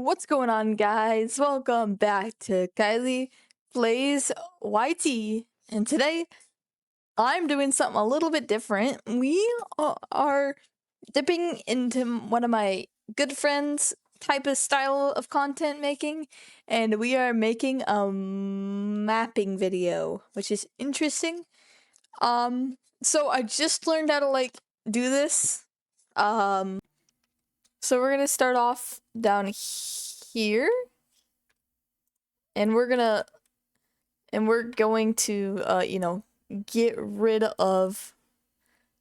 What's going on, guys? Welcome back to Kylie Plays YT. And today, I'm doing something a little bit different. We are dipping into one of my good friends' type of style of content making, and we are making a mapping video, which is interesting. So I just learned how to, do this. So we're gonna start off down here, and we're going to get rid of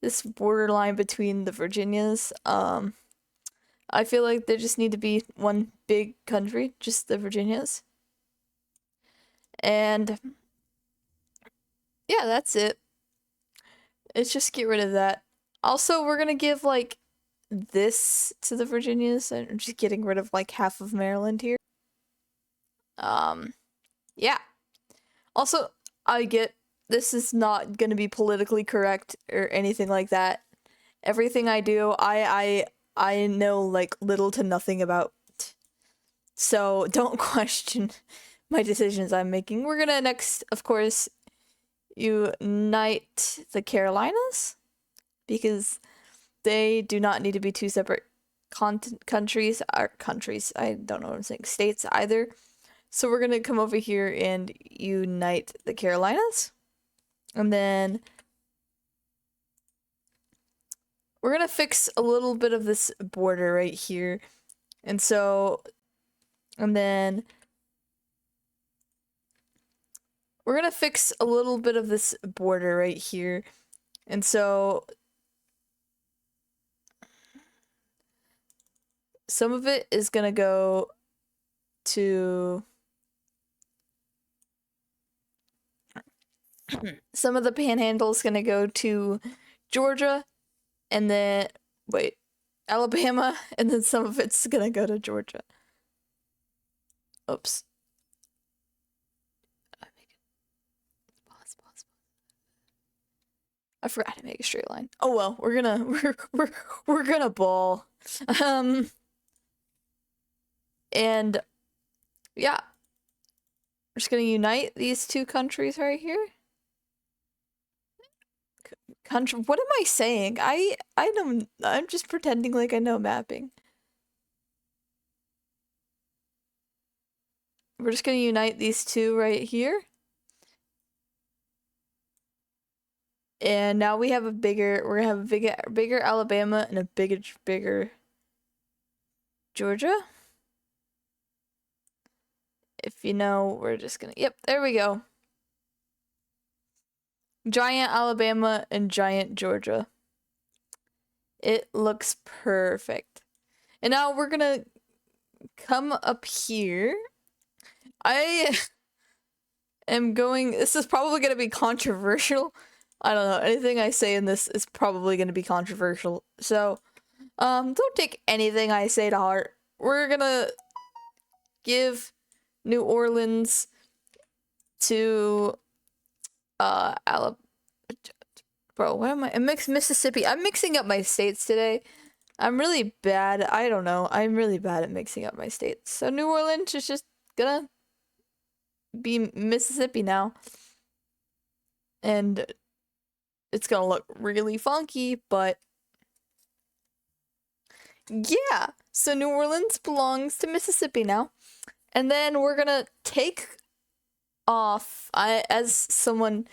this borderline between the Virginias. I feel like there just need to be one big country, just the Virginias. And yeah, that's it. Let's just get rid of that. Also, we're gonna give this to the Virginias, and I'm just getting rid of half of Maryland here. Yeah. Also, I get this is not gonna be politically correct or anything like that. Everything I do, I know little to nothing about. So don't question my decisions I'm making. We're gonna next, of course, unite the Carolinas, because they do not need to be two separate countries. I don't know what I'm saying. States either. So we're gonna come over here and unite the Carolinas. And then we're gonna fix a little bit of this border right here. And then we're gonna fix a little bit of this border right here. And so some of it is gonna go to some of the panhandle is gonna go to Georgia, and then Alabama, and then some of it's gonna go to Georgia. Oops. Pause. I forgot to make a straight line. Oh well, we're gonna ball. And yeah, we're just gonna unite these two countries right here. What am I saying? I'm just pretending like I know mapping. We're just gonna unite these two right here. And now we're gonna have a bigger Alabama and a bigger Georgia. If you know, we're just gonna, yep, there we go. Giant Alabama and giant Georgia. It looks perfect. And now we're gonna come up here. I am going, this is probably gonna be controversial. I don't know, anything I say in this is probably gonna be controversial. So, don't take anything I say to heart. We're gonna give New Orleans to Bro, what am I? Mississippi. I'm mixing up my states today. I'm really bad. I don't know. I'm really bad at mixing up my states. So New Orleans is just gonna be Mississippi now. And it's gonna look really funky, but yeah. So New Orleans belongs to Mississippi now. And then we're gonna take off, as someone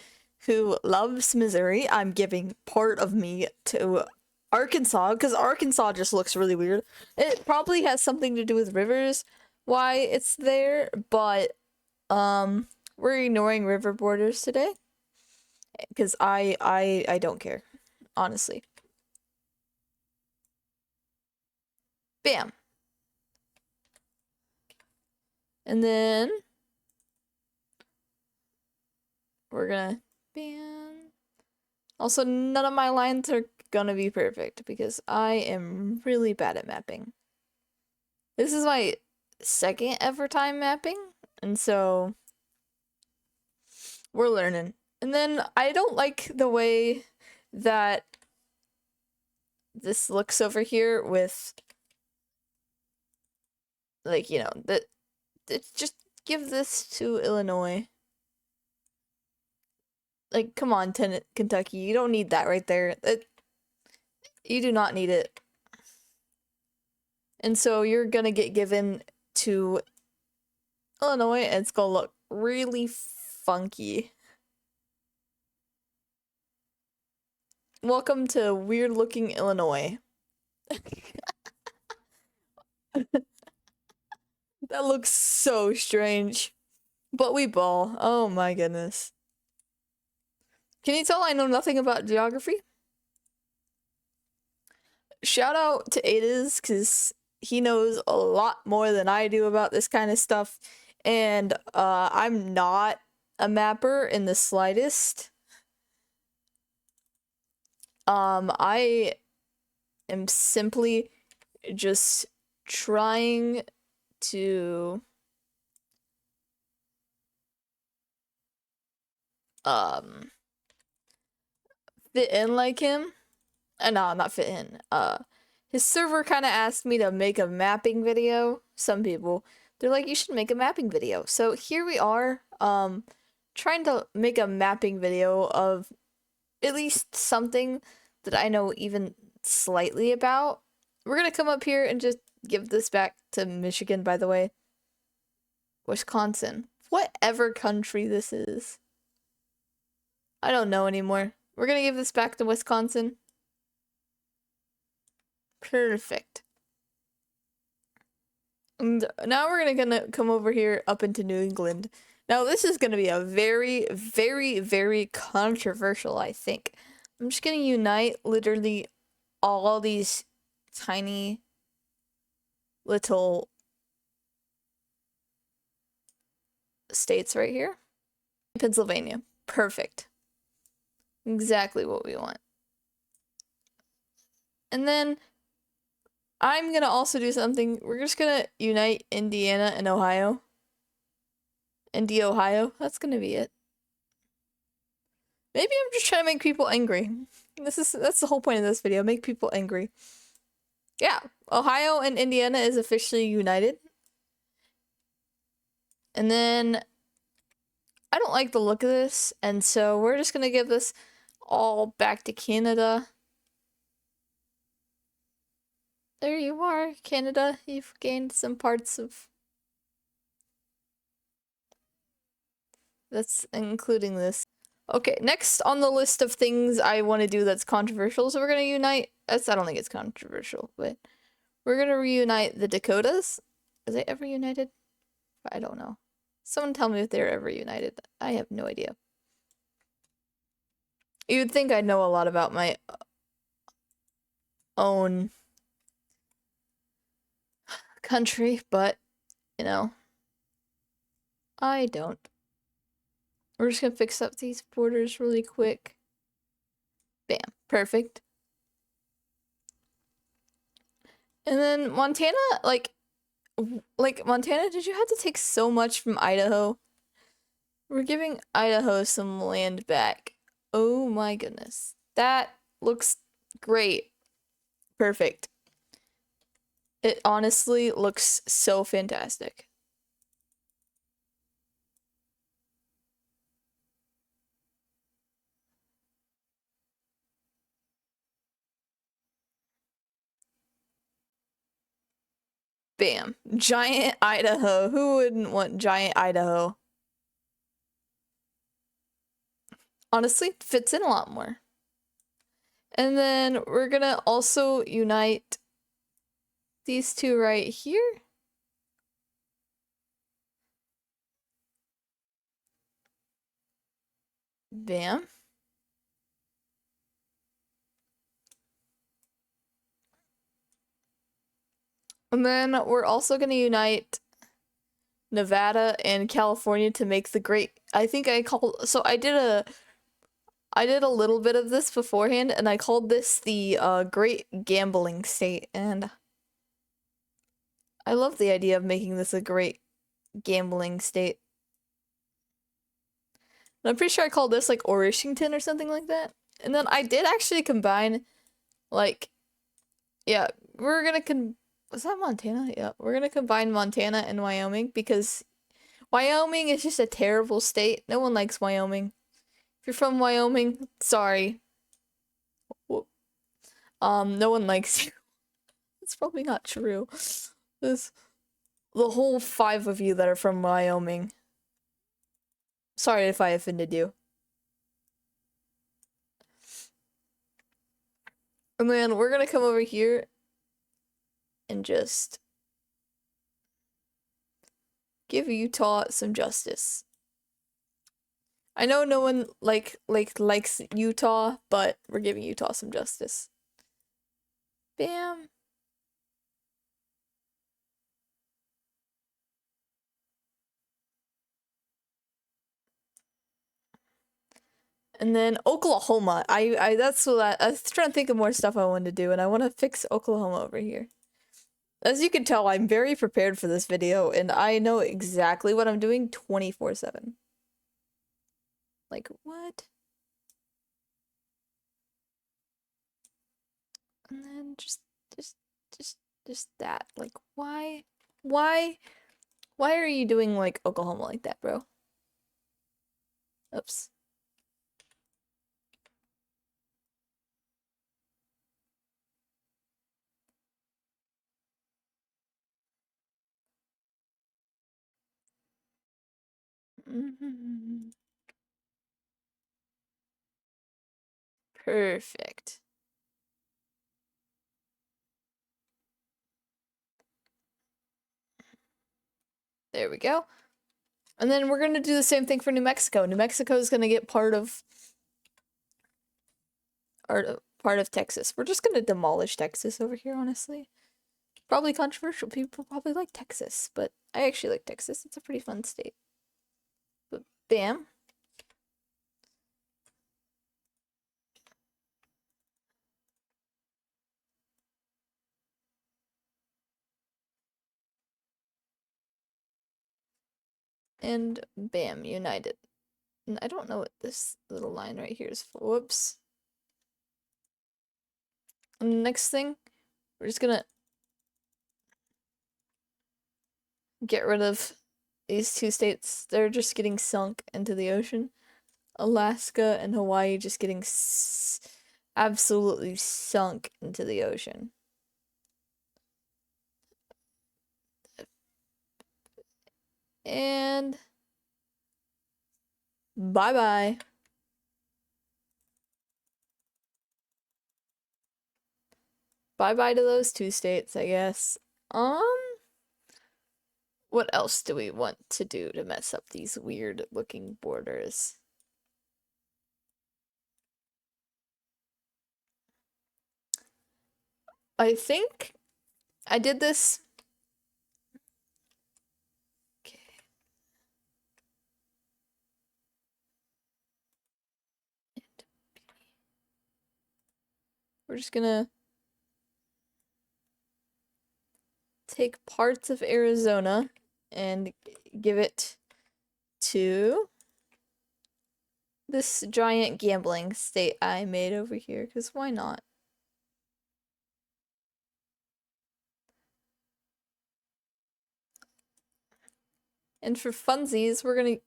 who loves Missouri, I'm giving part of me to Arkansas, because Arkansas just looks really weird. It probably has something to do with rivers, why it's there, but we're ignoring river borders today, because I don't care, honestly. Bam. And then we're gonna ban. Also, none of my lines are gonna be perfect because I am really bad at mapping. This is my second ever time mapping, and so we're learning. And then I don't like the way that this looks over here with Like, you know, that it's just give this to Illinois. Like, come on, Kentucky, you don't need that right there. You do not need it. And so you're gonna get given to Illinois, and it's gonna look really funky. Welcome to weird looking Illinois. That looks so strange. But we ball. Oh my goodness. Can you tell I know nothing about geography? Shout out to Ada's, because he knows a lot more than I do about this kind of stuff. And I'm not a mapper in the slightest. I am simply just trying to fit in like him. No, not fit in. His server kind of asked me to make a mapping video. Some people, they're like, you should make a mapping video. So here we are, trying to make a mapping video of at least something that I know even slightly about. We're gonna come up here and just give this back to Michigan, by the way. Wisconsin. Whatever country this is. I don't know anymore. We're gonna give this back to Wisconsin. Perfect. And now we're gonna come over here up into New England. Now this is gonna be a very, very, very controversial, I think. I'm just gonna unite literally all these tiny little states right here. Pennsylvania. Perfect. Exactly what we want. And then I'm gonna also do something. We're just gonna unite Indiana and Ohio. Ohio. That's gonna be it. Maybe I'm just trying to make people angry. That's the whole point of this video. Make people angry. Yeah, Ohio and Indiana is officially united. And then I don't like the look of this, and so we're just gonna give this all back to Canada. There you are, Canada. You've gained some parts of... That's including this. Okay, next on the list of things I want to do that's controversial, so we're gonna unite... I don't think it's controversial, but we're gonna reunite the Dakotas. Are they ever united? I don't know. Someone tell me if they're ever united. I have no idea. You'd think I'd know a lot about my own country, but, you know, I don't. We're just gonna fix up these borders really quick. Bam. Perfect. And then Montana, like Montana, did you have to take so much from Idaho? We're giving Idaho some land back. Oh my goodness. That looks great. Perfect. It honestly looks so fantastic. Bam. Giant Idaho. Who wouldn't want giant Idaho? Honestly, fits in a lot more. And then we're gonna also unite these two right here. Bam. And then we're also gonna unite Nevada and California to make the great... I think I called... So I did a little bit of this beforehand, and I called this the Great Gambling State, and I love the idea of making this a great gambling state. And I'm pretty sure I called this like Orishington or something like that. And then I did actually combine, like, yeah, we're gonna Was that Montana? Yeah, we're gonna combine Montana and Wyoming because Wyoming is just a terrible state. No one likes Wyoming. If you're from Wyoming, sorry. No one likes you. It's probably not true. There's the whole 5 of you that are from Wyoming. Sorry if I offended you. And then we're gonna come over here and just give Utah some justice. I know no one likes Utah, but we're giving Utah some justice. Bam. And then Oklahoma. I that's what I was trying to think of more stuff I wanted to do, and I want to fix Oklahoma over here. As you can tell, I'm very prepared for this video, and I know exactly what I'm doing 24/7. Like, what? And then just that. Like, why? Why? Why are you doing, like, Oklahoma like that, bro? Oops. Perfect. There we go. And then we're gonna do the same thing for New Mexico. New Mexico is gonna get part of Texas. We're just gonna demolish Texas over here, honestly. Probably controversial. People probably like Texas, but I actually like Texas. It's a pretty fun state. But bam. And bam, united. And I don't know what this little line right here is for. Whoops. And the next thing, we're just gonna get rid of these 2 states. They're just getting sunk into the ocean. Alaska and Hawaii just getting absolutely sunk into the ocean. And bye-bye. Bye-bye to those 2 states, I guess. What else do we want to do to mess up these weird looking borders? I think I did this. Okay. We're just gonna take parts of Arizona and give it to this giant gambling state I made over here, because why not? And for funsies, we're gonna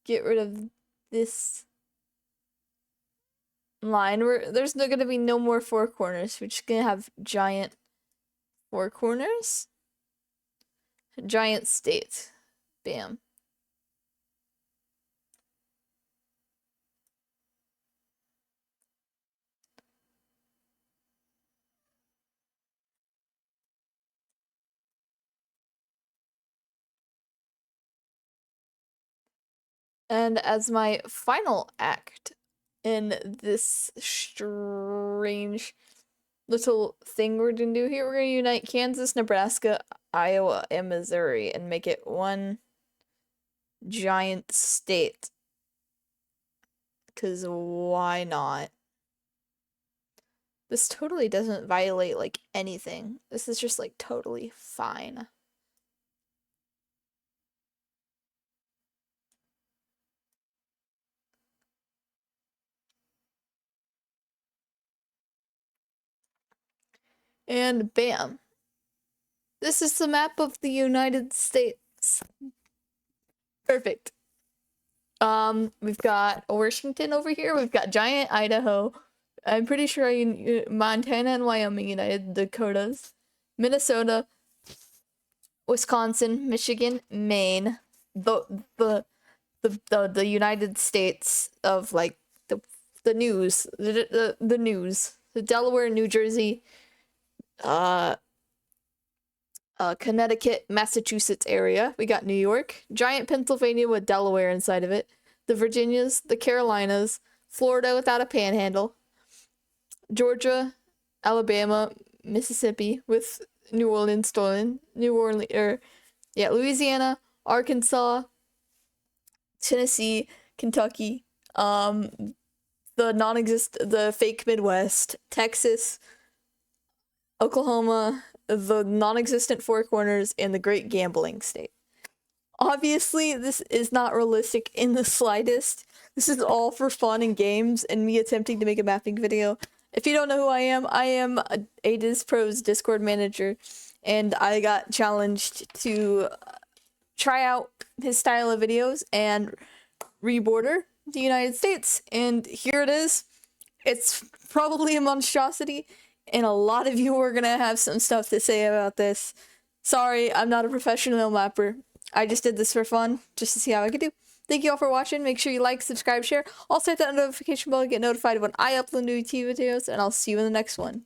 get rid of this line. There's gonna be no more 4 corners. We're just gonna have giant 4 corners. Giant state. Bam. And as my final act in this strange little thing we're gonna do here, we're gonna unite Kansas, Nebraska, Iowa, and Missouri and make it one giant state. Because why not? This totally doesn't violate, like, anything. This is just, like, totally fine. And bam. This is the map of the United States. Perfect. We've got Washington over here. We've got giant Idaho. I'm pretty sure Montana and Wyoming, United Dakotas, Minnesota, Wisconsin, Michigan, Maine, the United States of like the news, the news, the Delaware, New Jersey, Connecticut, Massachusetts area. We got New York, giant Pennsylvania with Delaware inside of it, the Virginias, the Carolinas, Florida without a panhandle, Georgia, Alabama, Mississippi with New Orleans stolen, Louisiana, Arkansas, Tennessee, Kentucky, the fake Midwest, Texas, Oklahoma, the non-existent Four Corners, and the Great Gambling State. Obviously, this is not realistic in the slightest. This is all for fun and games and me attempting to make a mapping video. If you don't know who I am a Dispro's Discord manager, and I got challenged to try out his style of videos and reborder the United States, and here it is. It's probably a monstrosity, and a lot of you are gonna have some stuff to say about this. Sorry, I'm not a professional mapper. I just did this for fun, just to see how I could do. Thank you all for watching. Make sure you like, subscribe, share. Also hit that notification bell to get notified when I upload new TV videos, and I'll see you in the next one.